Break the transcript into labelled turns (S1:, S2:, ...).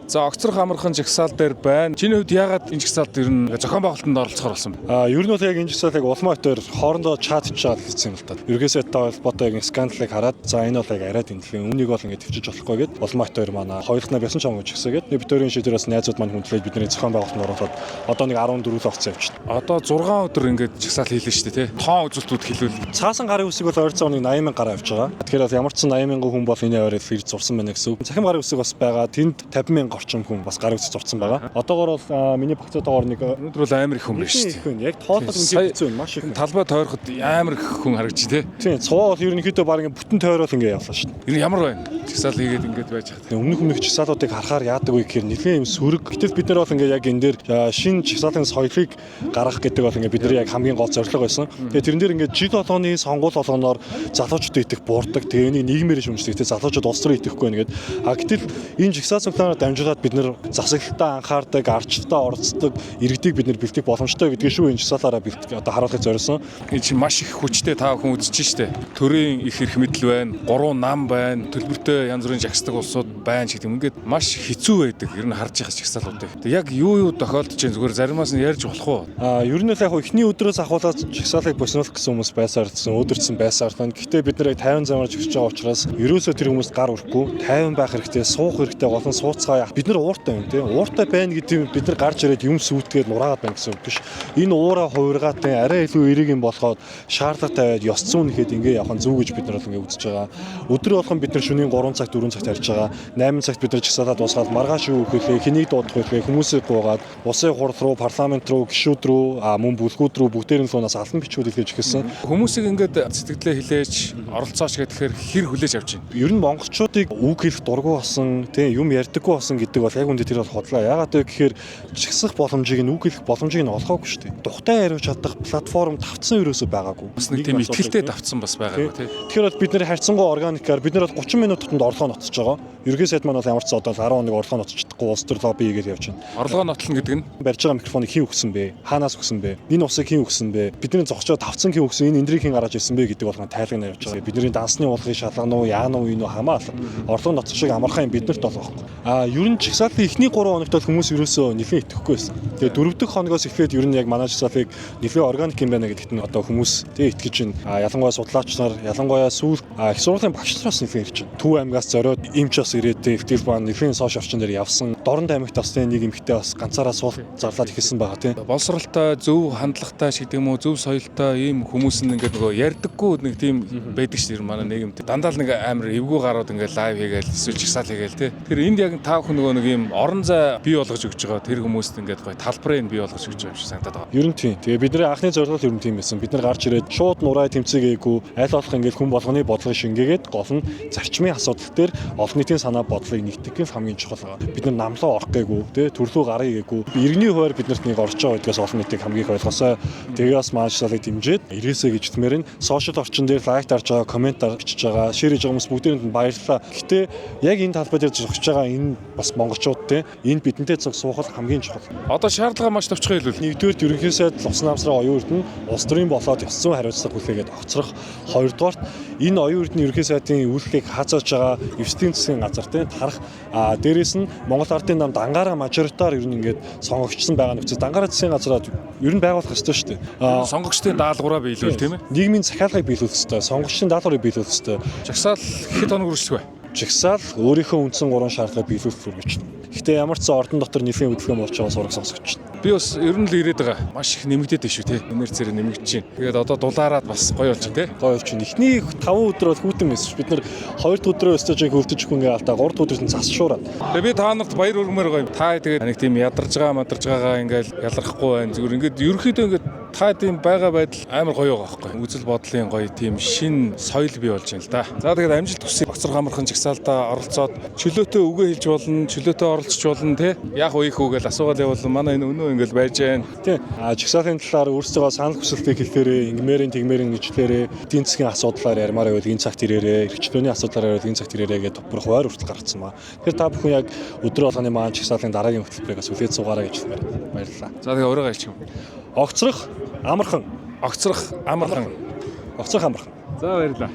S1: За огцрох амархан жагсаал дээр байна. Чиний хувьд яагаад энэ жагсаалд ер нь зохион байгуулалтанд оролцохоор болсон бэ?
S2: Ер нь бол яг энэ жагсаалыг улмаа хоёр хоорондоо чатж чаад хэлсэн юм л та. Ерөнхийдөө холбоотой яг скандалыг хараад за энэ бол яг арай тэмдэглэн үнийг бол ингэ төвчж болохгүй гэд улмаа хоёр манай хоёрхнаа бясан чамгаа жагсаагээд бид хоёрын шийдвэрээс найзууд маань хүндлээд бидний зохион байгуулалтанд оролцоод одоо нэг 14 огцсон явчихна.
S1: Одоо 6 өдөр ингээд жагсаал хийлээ шүү дээ, тий. Тоон үзүүлэлтүүд хэлвэл
S2: цаасан гарын үсэг бол ойрцоо нэг 80,000 гараа явж байгаа. Тэгэхээр бол ямар ч 80,000 хүн бол энэ ойрол ирж зурсан байна гэсэн үг. Захим гарын үсэг бас байгаа. Тэнд 50,000 орчим хүн бас гарын үсэг зурсан байгаа. Одоогоор бол миний багцаатаагаар нэг
S1: өнөөдөр бол амар их хүн байна шүү дээ.
S2: Яг тоолол ингээд хэцүү байна. Маш их.
S1: Талбай тойроход амар их хүн харагдчих тий.
S2: Тийм, цуваа бол ерөнхийдөө баг ингээд бүтэн тойрол ингээд явлаа шүү дээ.
S1: Энэ ямар байна? Жагсаал хийгээд ингээд байж хаа.
S2: Өмнөх жагсаалуудыг харахаар яадаг вэ гэхээр нэлээд юм сөрөг. Гэтэл бид нар бол ингээд яг энэ дээр шинэ жагсаалын соёлыг гаргах гэдэг бол ингээд бид нар яг хамгийн гол зорилго байсан. Тэгээ тэрэн дээр ингээд жил болгоны сонгуул болгоноор залуучууд идэх буурдаг. Тэгээ энийг нийгмээр шүмждэг. Тэгээ залуучууд улс руу идэхгүй байна гэдэг. Гэтэл энэ жагсаал цуглаанаар дамжуулаад бид нар засаглалтаа анхаардаг, арчтаа оролцдог, иргэдийг бид нар бэлтгэх боломжтой гэдгийг шүү энэ жагсаалаараа бэлтгэх одоо харуулахыг зориулсан.
S1: Энэ чинь маш их хүчтэй та хүн үзэж штэ. Төрийн их эрх мэдэл байна, 3 нам байна, төлбөртэй янз бүрийн жагсдаг улсууд байна ч гэдэг юм. Ингээд маш хэцүү байдаг. Ер нь харж байгаа жагсаалуудыг. Тэгээ яг юу тохиолдож чинь зүгээр заримаас нь ярьж болох уу?
S2: Ер нь л яг эхний өдрөөс ахуулаад жагсаалыг боснуулах гэсэн хүмүүс байсаарсан, өдөрцөн байсаарлаа. Гэхдээ бид нар яг 50 замаар жигсэж байгаа учраас ерөөсөө тэр хүмүүст гар өрөхгүй, 50 байх хэрэгтэй, суух хэрэгтэй, гол нь сууцгаа. Бид нар ууртай байна тийм. Ууртай байна гэдэг бид нар гарч ирээд юм сүйтгээд нураагаад байна гэсэн үг биш. Энэ уураа хувиргаатай арай илүү эерэг юм болоход шаардлага тавиад ёс зүйн нэхэд ингээ явах нь зөв гэж бид нар бол ингээ үзэж байгаа. Өдөр болгон бид нар шөнийн 3 цагт 4 цагт харж байгаа. 8 цагт бид нар жагсаалаа дуусгаад маргааш юу өгөхөлээ, хэнийг дуудах вэ, хүмүүсийг гуугаад улсын хурал руу, парламент руу, гишүүд рүү, мөн бүлгүүд рүү бүгдээрээ луунаас алан бичүүд илгээж эхэлсэн.
S1: Хүмүүсийг ингээд сэтгэлдээ хилээж оролцооч гэхээр хэр хүлээж авч байна.
S2: Ер нь монголчуудыг үг хэлэх дургу болсон, тийм юм ярьдаггүй болсон гэдэг бол яг үндэ тэр бол хотлоо. Яагаад вэ гэхээр жагсах боломжийг нь үг хэлэх боломжийг нь олгоогүй шүү дээ. Тухтай хариуж чадах платформ тавцсан ерөөсөө байгаагүй.
S1: Бас нэг тийм ихтэй давцсан бас байгаагүй тийм.
S2: Тэгэхээр бол бид нэр харьцангуй органикаар бид нар бол 30 минут дотор орлогоо нотолж байгаа. Ерөнхий сайд маань бол ямар ч одоо 10 хоног орлогоо нотолчихдаггүй улс төр лобби хийгээд явж байна.
S1: Орлогоо нотлно гэдэг нь
S2: барьж байгаа микрофоныг хэн өгсөн бэ? Хаанаас өгсөн бэ? Энэ усыг хэн өгсөн бэ? Бидний зогсчоо тавцсан хэн өгсөн? Энэ эндрийг хэн гаргаж ирсэн бэ гэдэг болгон тайлгнаа явж байгаа. Бидний дансны уулгын шалган уу, яан уу, энэ үү хамаалал. Орлого ноцох шиг амархан юм биднэрт болох. Ер нь жагсаалын эхний 3 хоногт бол хүмүүс ерөөсөө нэлээд итгэхгүй байсан. Тэгээ 4 дахь хоногоос эхлээд ер нь яг манай жагсаалыг нэлээд органик юм байна гэдэгт нь одоо хүмүүс тэгээ итгэж байна. Ялангуяа судлаач нар, ялангуяа сүүл их сургуулийн багш нараас нэлээд ирж байна. Төв аймгаас зориод эмч бас ирээд эвтэл баан нэлээд сошиал орчин дээр явсан. Дорнод аймагт бас нэг эмэгтэй бас ганцаараа суул зарлаад ихсэн байгаа тийм.
S1: Боловсралтай, зөв хандлагатай шиг гэдэг юм уу, зөв соёлтой ийм хүмүүс нь ингээд нөгөө ярьдаггүй нэг тийм байдаг шүү дээ манай нийгэмд. Дандаа л нэг амар эвгүй гарууд ингээд лайв хийгээл эсвэл жагсаал хийгээл тийм. Тэр энд яг та бүхэн нөгөө нэг ийм орон зай бий болгож өгч байгаа тэр хүмүүст ингээд гоё талбарыг бий болгож өгч байгаа юм шиг санагдаад байгаа.
S2: Ер нь тийм. Тэгээ бидний анхны зорилго ер нь тийм байсан. Бид нар гарч ирээд шууд нураа тэмцээгээгүй аль болох ингээд хүн болгоны бодлогыг шингээгээд гол нь зарчмын асуудал дээр олон нийтийн санаа бодлыг нэгтгэх нь хамгийн чухал байгаа. Бид нар намлаа орох гээгүй тий төрлөө гарыг гээгүй. Иргэний хуваар биднэрт нэг орж байгаа гэдгээс олон нийтийг хамгийн их ойлгосоо. Тэгээ бас маажлалыг дэмжиж ирээсэй гэж хэлмээр нь сошиал орчин дээр лайк дарж байгаа, комент дарж байгаа, шеэр хийж байгаа хүмүүс бүгдээрэнд нь баярлалаа. Гэхдээ яг энэ талбай дээр зогсож байгаа энэ бас монголчууд тий энэ бидэнтэй цог суухал хамгийн чухал.
S1: Одоо шаардлага маш товчхон хэлвэл
S2: нэгдүгээр ерөнхий сайд Лувсан намсраа оюун эрдэнэ улс төрийн болоод ёс зүйн хариуцлага хүлээгээд огцрох. Хоёрдугаарт энэ оюун эрдэнэ ерөнхий сайдын үйлчлэгийг хаацааж байгаа эвсдийн засгийн газар тий тарах. Дээрээс нь Монгол Ардын намд ангаараа мажоритар ер нь ингээд сонгогдсон байгаа нөхцөл ангаараа засгийн газраад ер нь байгуулах ёстой шүү дээ.
S1: Сонгогчдын даалгавраа биелүүл тийм ээ.
S2: Нийгмийн захиалгыг биелүүлэх ёстой. Сонгогчдын даалгаврыг биелүүлэх ёстой.
S1: Жагсаал хэд хоног үргэлжлэх вэ?
S2: Жагсаал өөрийнхөө үндсэн 3 шаардлагыг биелүүлэх үргэлжлэнэ. Гэхдээ ямар ч сан ордон дотор нэлийн хөдөлгөөн болж байгаа сураг сонсогч.
S1: Би бас ер нь л ирээд байгаа. Маш их нэмэгдээд байна шүү те. Инерцээр нэмэгдэж байна. Тэгээд одоо дулаараад бас гоё болж байна те.
S2: Гоё болж байна. Эхний 5 өдөр бол хүүтэн байсан ш. Бид нар 2 дахь өдрөө өстөж хөвдөж өгөх ингээ алдаа 3 дахь өдөрт нь цас шуураад.
S1: Тэгээд би та нарт баяр хүргэмээр гоё. Та тэгээд нэг тийм ядарж байгаагаа ингээл ялрахгүй байна. Зүгээр ингээд ерөөхдөө ингээд та тийм байгаа байдал амар гоё байгаа байхгүй. Үзэл бодлын гоё тийм шин соёл бий болж байна л да. За тэгээд амжилт хүсье. Огцрох амархан жагсаалтаа оролцоод чөлөөтэй үгээ хэлж болно, чөлөөтэй оролцож болно те. Яг үеих үгээл асуугаад явбал манай энэ өнөө ингээл байж байна.
S2: Тийм. Жагсаалын талаар өөрсдөө санал хүсэлтийг хэлэхээрээ, ингмээрийн тэгмээрийн нэжлээрээ, эдийн засгийн асуудлаар ярмаар байвал энэ цагт ирээрээ, эрхчлөөний асуудлаар байвал энэ цагт ирээрээ гэдэг бүр хуваар хүртэл гаргацсан ба. Тэгэхээр та бүхэн яг өдөр болгоны маань жагсаалын дараагийн хөтөлбөрийг бас үлээд суугаарай гэж хэлмээр баярлалаа.
S1: За тэгээ өөрөө гайч юм.
S2: Огцрох амархан.
S1: Огцрох амархан.
S2: Огцрох амархан.
S1: За баярлалаа.